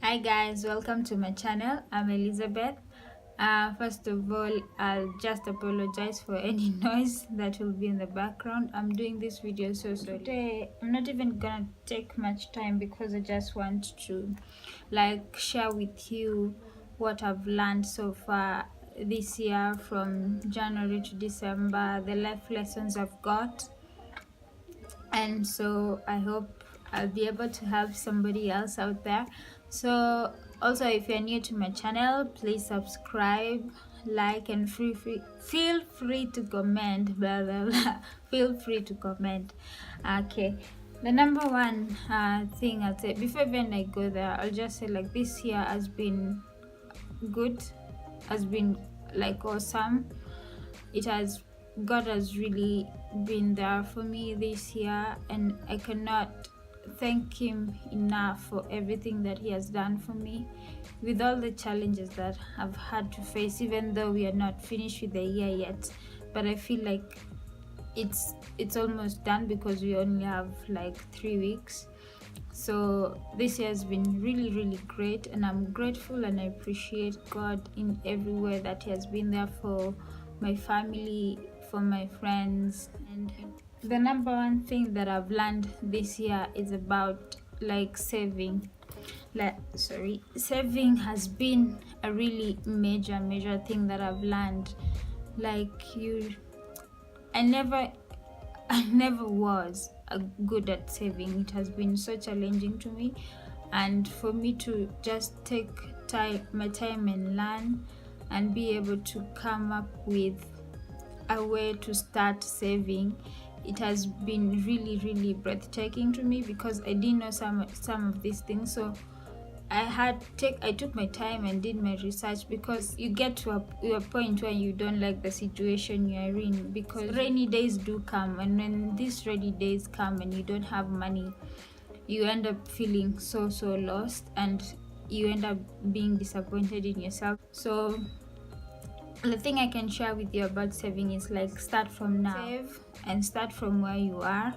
Hi guys, welcome to my channel. I'm Elizabeth. First of all, I'll just apologize for any noise that will be in the background. I'm doing this video so today I'm not even gonna take much time because I just want to share with you what I've learned so far this year from January to December, the life lessons I've got, and so I hope I'll be able to help somebody else out there. So also, if you're new to my channel, please subscribe, like, and feel free to comment, blah blah blah. Feel free to comment. Okay, the number one thing I'll say before even I go there, I'll just say this year has been good, has been awesome. It has God has really been there for me this year, and I cannot thank him enough for everything that he has done for me, with all the challenges that I've had to face, even though we are not finished with the year yet. But I feel like it's almost done because we only have 3 weeks. So this year has been really great, and I'm grateful and I appreciate God in every way that he has been there for my family, for my friends. And the number one thing that I've learned this year is about saving. Saving has been a really major thing that I've learned. I never was good at saving. It has been so challenging to me, and for me to just take my time and learn and be able to come up with a way to start saving, it has been really breathtaking to me because I didn't know some of these things. So I took my time and did my research, because you get to a point where you don't like the situation you're in, because rainy days do come, and when these rainy days come and you don't have money, you end up feeling so lost, and you end up being disappointed in yourself. So the thing I can share with you about saving is start from now. Save and start from where you are.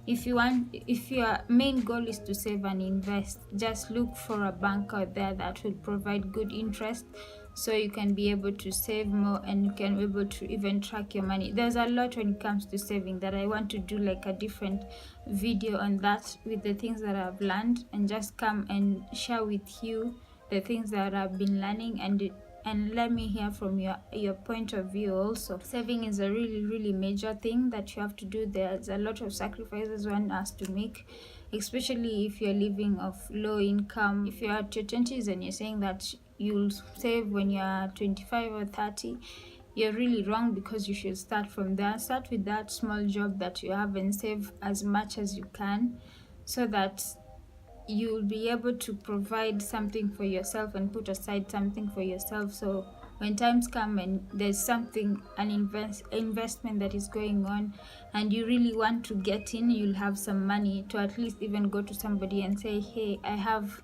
If your main goal is to save and invest, just look for a bank out there that will provide good interest, so you can be able to save more and you can be able to even track your money. There's a lot when it comes to saving that I want to do a different video on that, with the things that I've learned, and just come and share with you the things that I've been learning, and let me hear from your point of view also. Saving is a really major thing that you have to do. There's a lot of sacrifices one has to make, especially if you're living off low income. If you're at your 20s and you're saying that you'll save when you're 25 or 30, you're really wrong, because you should start from there. Start with that small job that you have and save as much as you can, so that you'll be able to provide something for yourself and put aside something for yourself. So when times come and there's an investment that is going on and you really want to get in, you'll have some money to at least even go to somebody and say, hey, I have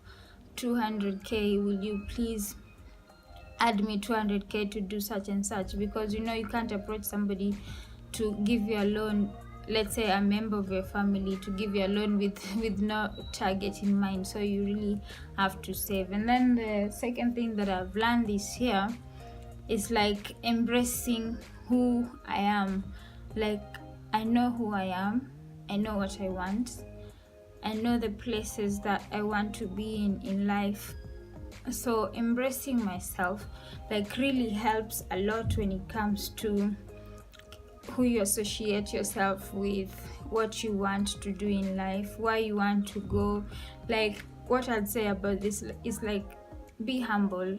200k, will you please add me 200k to do such and such? Because you can't approach somebody to give you a loan, let's say a member of your family, to give you a loan with no target in mind. So you really have to save. And then the second thing that I've learned this year is embracing who I am. I know who I am, I know what I want, I know the places that I want to be in life. So embracing myself really helps a lot when it comes to who you associate yourself with, what you want to do in life, where you want to go. What I'd say about this is be humble.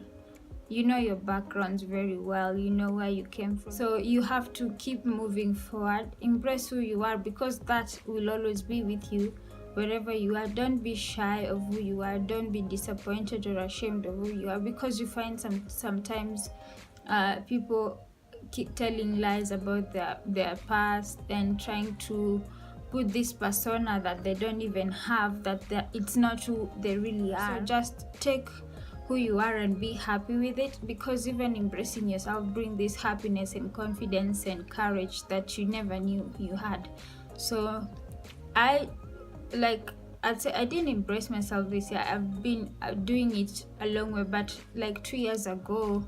You know your backgrounds very well, you know where you came from, so you have to keep moving forward. Embrace who you are, because that will always be with you wherever you are. Don't be shy of who you are. Don't be disappointed or ashamed of who you are, because you find sometimes people keep telling lies about their past and trying to put this persona that they don't even have, that it's not who they really are. So just take who you are and be happy with it, because even embracing yourself brings this happiness and confidence and courage that you never knew you had. So I I'd say I didn't embrace myself this year. I've been doing it a long way, but like 2 years ago,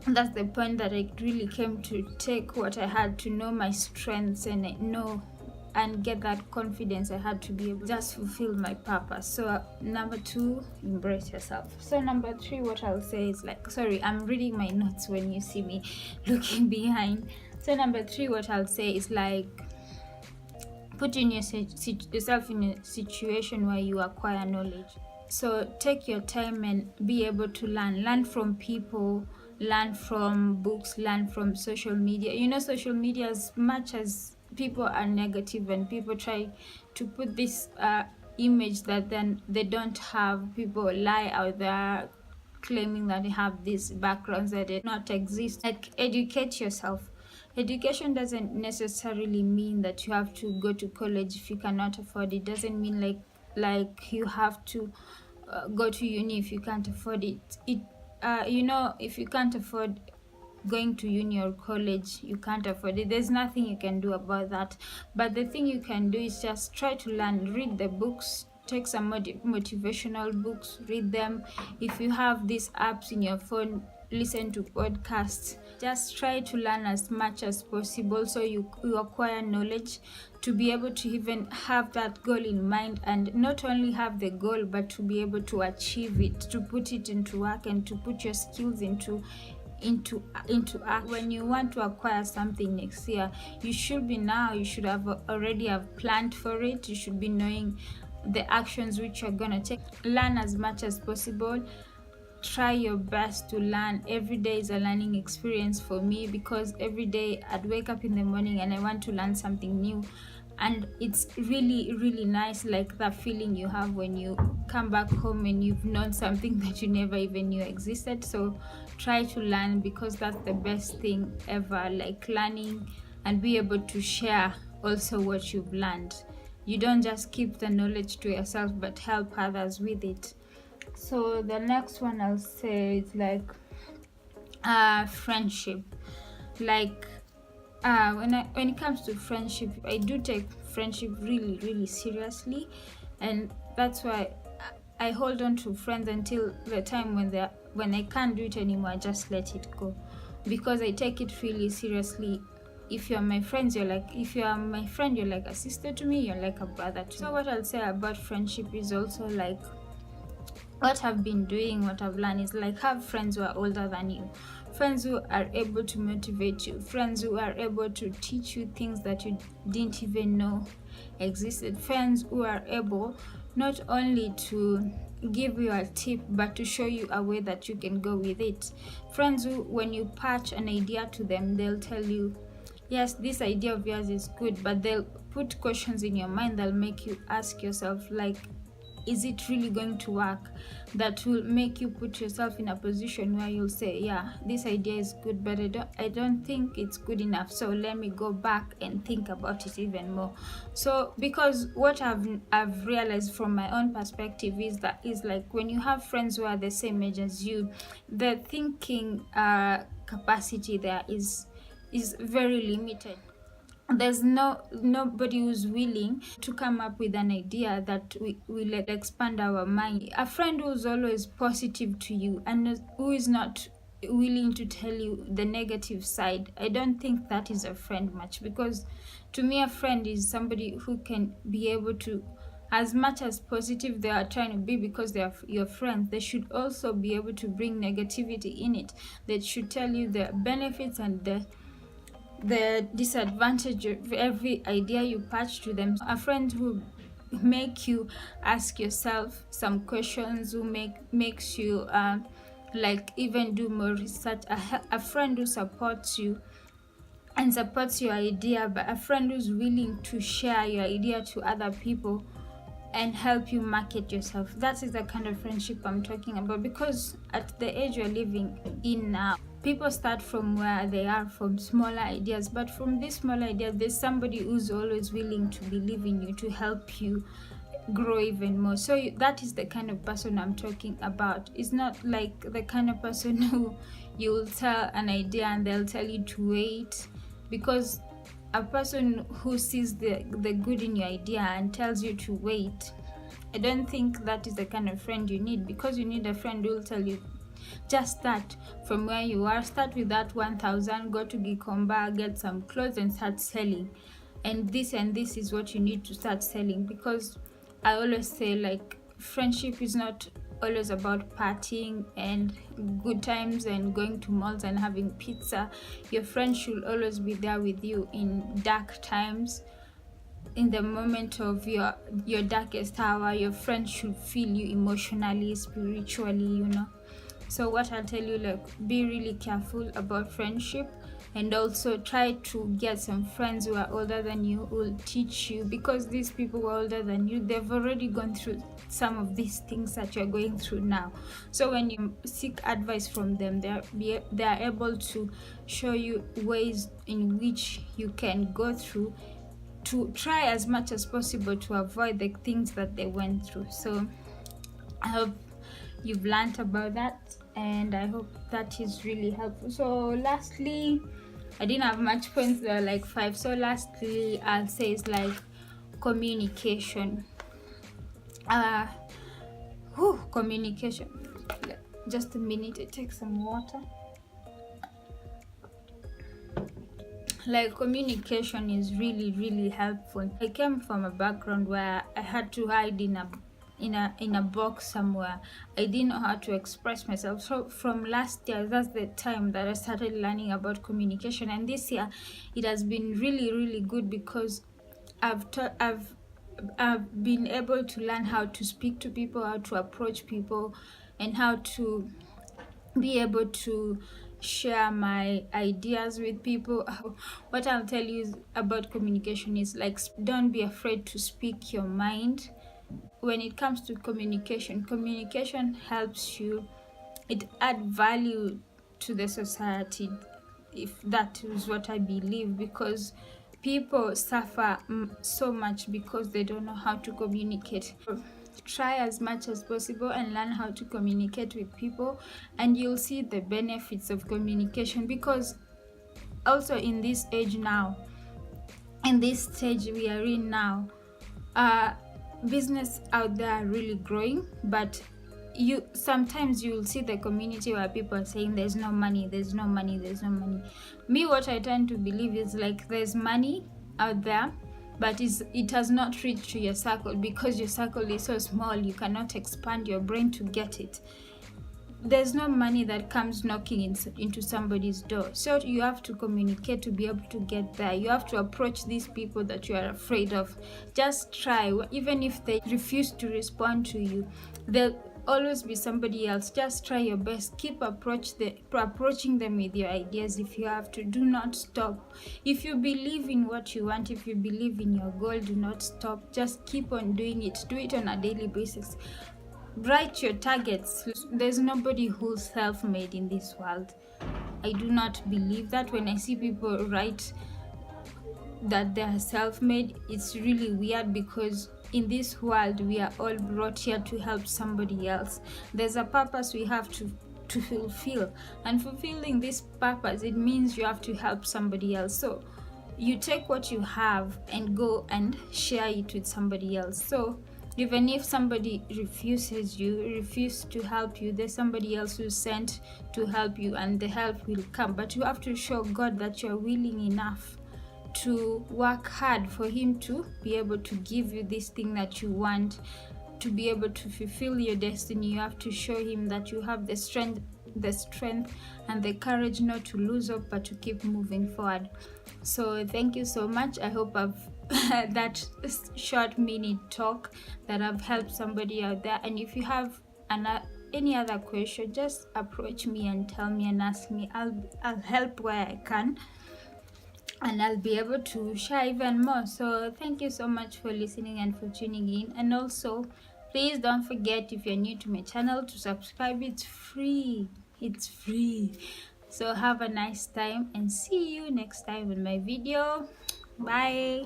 that's the point that I really came to take what I had, to know my strengths and get that confidence I had to be able to just fulfill my purpose. So number 2, embrace yourself. So number 3, what I'll say is like, sorry, I'm reading my notes when you see me looking behind. So number 3, what I'll say is like, put yourself in a situation where you acquire knowledge. So take your time and be able to learn from people, learn from books, learn from social media. You know, social media, as much as people are negative and people try to put this image that then they don't have, people lie out there claiming that they have these backgrounds that do not exist. Like, educate yourself. Education doesn't necessarily mean that you have to go to college if you cannot afford it. Doesn't mean like you have to go to uni if you can't afford it. If you can't afford going to uni or college, you can't afford it. There's nothing you can do about that. But the thing you can do is just try to learn, read the books, take some motivational books, read them. If you have these apps in your phone, listen to podcasts. Just try to learn as much as possible so you acquire knowledge, to be able to even have that goal in mind, and not only have the goal but to be able to achieve it, to put it into work and to put your skills into act. When you want to acquire something next year, you should have already planned for it. You should be knowing the actions which you're gonna take. Learn as much as possible. Try your best to learn. Every day is a learning experience for me, because every day I'd wake up in the morning and I want to learn something new. And it's really, really nice, like that feeling you have when you come back home and you've known something that you never even knew existed. So try to learn, because that's the best thing ever, like learning and be able to share also what you've learned. You don't just keep the knowledge to yourself, but help others with it. So the next one I'll say is like friendship. Like when it comes to friendship, I do take friendship really, really seriously, and that's why I hold on to friends until the time when I can't do it anymore. I just let it go, because I take it really seriously. If you're my friend, you're like a sister to me, you're like a brother to me. So what I'll say about friendship is also like, what I've been doing, what I've learned is like, have friends who are older than you, friends who are able to motivate you, friends who are able to teach you things that you didn't even know existed, friends who are able not only to give you a tip but to show you a way that you can go with it, friends who, when you patch an idea to them, they'll tell you, yes, this idea of yours is good, but they'll put questions in your mind that'll make you ask yourself, like, is it really going to work? That will make you put yourself in a position where you'll say, yeah, this idea is good, but I don't think it's good enough, so let me go back and think about it even more. So because what I've realized from my own perspective is like, when you have friends who are the same age as you, the thinking capacity there is very limited. There's nobody who's willing to come up with an idea that will expand our mind. A friend who's always positive to you and who is not willing to tell you the negative side, I don't think that is a friend much, because to me a friend is somebody who can be able to, as much as positive they are trying to be because they are your friends, they should also be able to bring negativity in it. They should tell you the benefits and the disadvantage of every idea you patch to them. A friend who make you ask yourself some questions, who makes you like even do more research. A friend who supports you and supports your idea, but a friend who's willing to share your idea to other people and help you market yourself. That is the kind of friendship I'm talking about, because at the age we're living in now, people start from where they are, from smaller ideas, but from these smaller ideas, there's somebody who's always willing to believe in you, to help you grow even more. So that is the kind of person I'm talking about. It's not like the kind of person who you will tell an idea and they'll tell you to wait, because a person who sees the good in your idea and tells you to wait, I don't think that is the kind of friend you need, because you need a friend who will tell you, just start from where you are, start with that 1,000, go to Gikomba, get some clothes and start selling, and this is what you need to start selling. Because I always say, like, friendship is not always about partying and good times and going to malls and having pizza. Your friend should always be there with you in dark times, in the moment of your darkest hour. Your friend should feel you emotionally, spiritually, you know. So what I'll tell you, like, be really careful about friendship, and also try to get some friends who are older than you, who will teach you, because these people who are older than you, they've already gone through some of these things that you're going through now. So when you seek advice from them, they are able to show you ways in which you can go through to try as much as possible to avoid the things that they went through. So I hope you've learned about that, and I hope that is really helpful. So lastly, I didn't have much points, there are like 5. So lastly, I'll say is like communication. Communication. Just a minute, I take some water. Like, communication is really, really helpful. I came from a background where I had to hide in a box somewhere. I didn't know how to express myself. So from last year, that's the time that I started learning about communication. And this year, it has been really, really good, because I've been able to learn how to speak to people, how to approach people, and how to be able to share my ideas with people. What I'll tell you about communication is, like, don't be afraid to speak your mind. When it comes to communication helps you, it adds value to the society, if that is what I believe, because people suffer so much because they don't know how to communicate. Try as much as possible and learn how to communicate with people, and you'll see the benefits of communication. Because also in this age now, in this stage we are in now, business out there are really growing, but sometimes you'll see the community where people are saying there's no money. Me, what I tend to believe is, like, there's money out there, but it has not reached to your circle, because your circle is so small, you cannot expand your brain to get it. There's no money that comes knocking into somebody's door. So you have to communicate to be able to get there. You have to approach these people that you are afraid of. Just try. Even if they refuse to respond to you, there'll always be somebody else. Just try your best. Keep approaching them with your ideas if you have to. Do not stop. If you believe in what you want, if you believe in your goal, do not stop. Just keep on doing it. Do it on a daily basis. Write your targets. There's nobody who's self-made in this world. I do not believe that. When I see people write that they are self-made, it's really weird, because in this world we are all brought here to help somebody else. There's a purpose we have to fulfill, and fulfilling this purpose, it means you have to help somebody else. So you take what you have and go and share it with somebody else. So even if somebody refuses to help you, there's somebody else who's sent to help you, and the help will come. But you have to show God that you're willing enough to work hard for Him to be able to give you this thing that you want, to be able to fulfill your destiny. You have to show Him that you have the strength and the courage not to lose hope, but to keep moving forward. So thank you so much. I hope I've that short minute talk that I've helped somebody out there. And if you have any other question, just approach me and tell me and ask me. I'll help where I can, and I'll be able to share even more. So thank you so much for listening and for tuning in. And also, please don't forget, if you're new to my channel, to subscribe. It's free. So have a nice time, and see you next time in my video. Bye.